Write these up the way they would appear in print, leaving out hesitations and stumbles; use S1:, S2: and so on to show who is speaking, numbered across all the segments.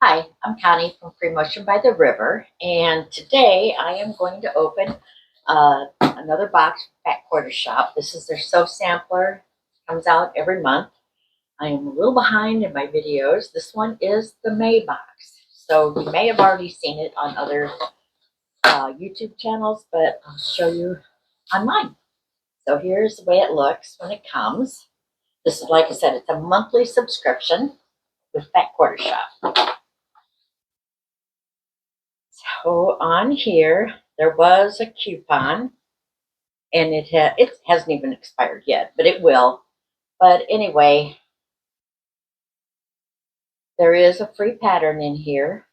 S1: Hi, I'm Connie from Free Motion by the River, and today I am going to open another box from Fat Quarter Shop. This is their Sew Sampler. Comes out every month. I am a little behind in my videos. This one is the May box, so you may have already seen it on other YouTube channels, but I'll show you on mine. So here's the way it looks when it comes. This is, like I said, it's a monthly subscription with Fat Quarter Shop. So on here, there was a coupon, and it hasn't even expired yet, but it will. But anyway, there is a free pattern in here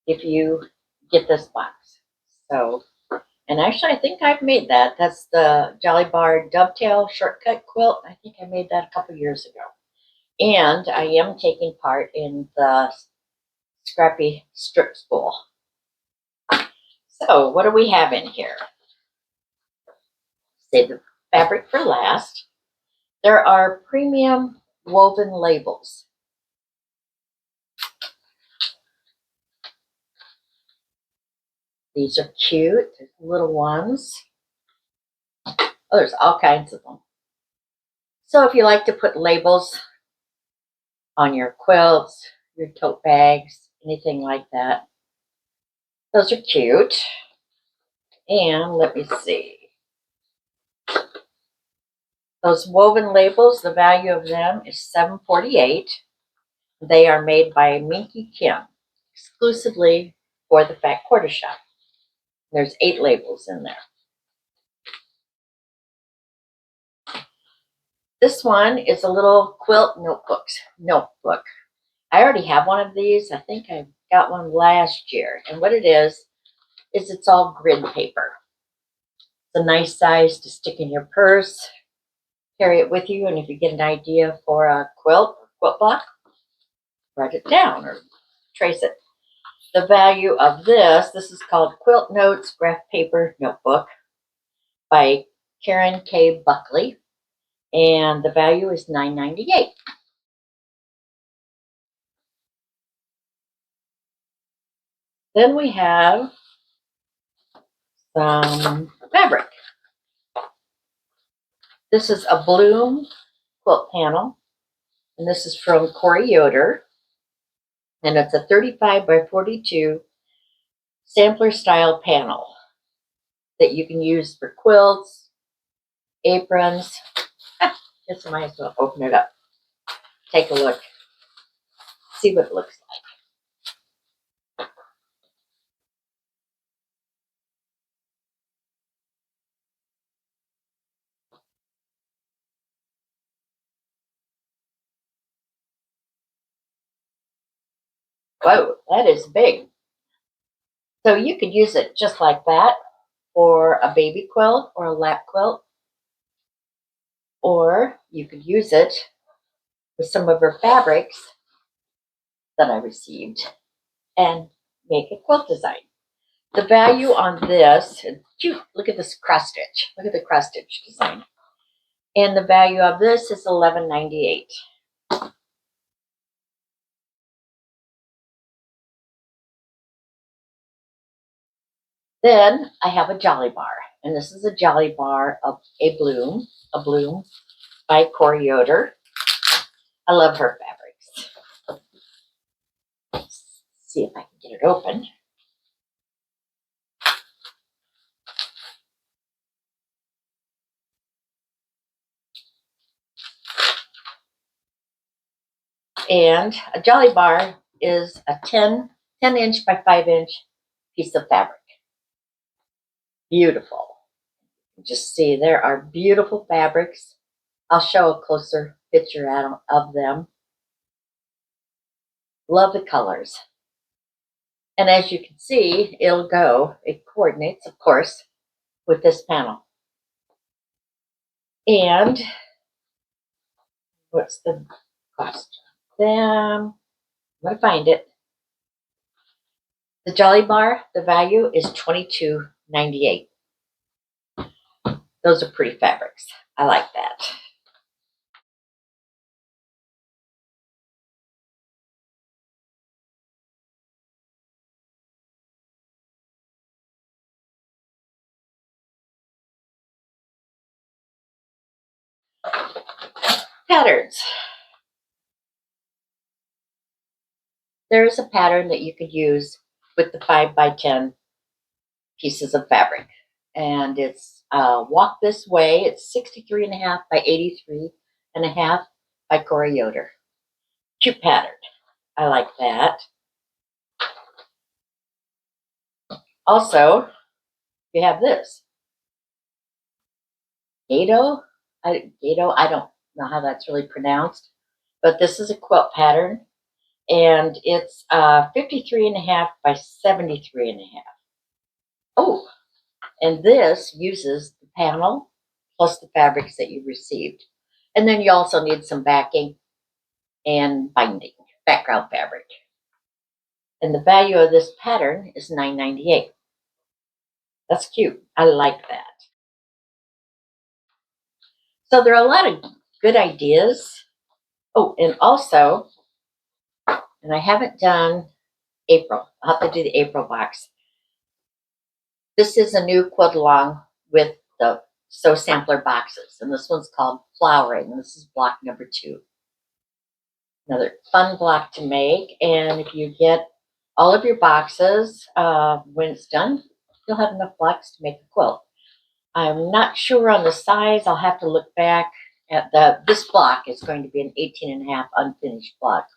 S1: if you get this box. So, and actually, I think I've made that. That's the Jolly Bar Dovetail Shortcut Quilt. I think I made that a couple years ago. And I am taking part in the Scrappy Strip Spool. So, what do we have in here? Save the fabric for last. There are premium woven labels. These are cute, little ones. Oh, there's all kinds of them. So if you like to put labels on your quilts, your tote bags, anything like that, those are cute. And let me see. Those woven labels, the value of them is $7.48. They are made by Minky Kim, exclusively for the Fat Quarter Shop. There's 8 labels in there. This one is a little quilt notebook. I already have one of these. I think I got one last year. And what it is it's all grid paper. It's a nice size to stick in your purse, carry it with you, and if you get an idea for a quilt block, write it down or trace it. The value of this is called Quilt Notes Graph Paper Notebook by Karen K. Buckley, and the value is $9.98. Then we have some fabric. This is a Bloom quilt panel, and this is from Corey Yoder, and it's a 35 by 42 sampler style panel that you can use for quilts, aprons. Guess I might as well open it up. Take a look. See what it looks like. Whoa, that is big. So you could use it just like that for a baby quilt or a lap quilt. Or you could use it with some of her fabrics that I received and make a quilt design. The value on this, cute, look at this cross stitch. Look at the cross stitch design. And the value of this is $11.98. Then I have a Jolly Bar, and this is a Jolly Bar of a Bloom by Corey Yoder. I love her fabrics. Let's see if I can get it open. And a Jolly Bar is a 10 inch by 5 inch piece of fabric. Beautiful. Just see, there are beautiful fabrics. I'll show a closer picture of them. Love the colors. And as you can see, it coordinates, of course, with this panel. And what's the cost of them? I'm going to find it. The Jolly Bar, the value is $22.98. Those are pretty fabrics. I like that. Patterns. There's a pattern that you could use with the 5x10 pieces of fabric. And it's Walk This Way. It's 63.5 by 83.5 by Corey Yoder. Cute pattern. I like that. Also, you have this. Gato. I don't know how that's really pronounced, but this is a quilt pattern, and it's 53.5 by 73.5. Oh, and this uses the panel plus the fabrics that you received. And then you also need some backing and binding, background fabric. And the value of this pattern is $9.98. That's cute. I like that. So there are a lot of good ideas. Oh, and also, and I haven't done April. I'll have to do the April box. This is a new quilt along with the Sew Sampler boxes. And this one's called Flowering. And this is block number 2. Another fun block to make. And if you get all of your boxes, when it's done, you'll have enough blocks to make a quilt. I'm not sure on the size. I'll have to look back at this block is going to be an 18.5 unfinished block,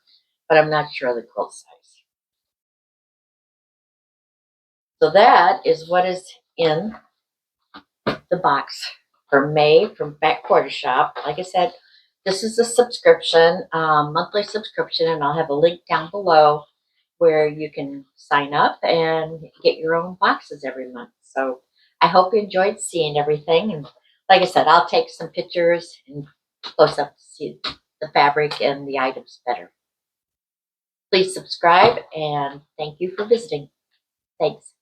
S1: but I'm not sure of the quilt size. So that is what is in the box for May from Back Quarter Shop. Like I said, this is a subscription, monthly subscription, and I'll have a link down below where you can sign up and get your own boxes every month. So I hope you enjoyed seeing everything. And like I said, I'll take some pictures and close up to see the fabric and the items better. Please subscribe and thank you for visiting. Thanks.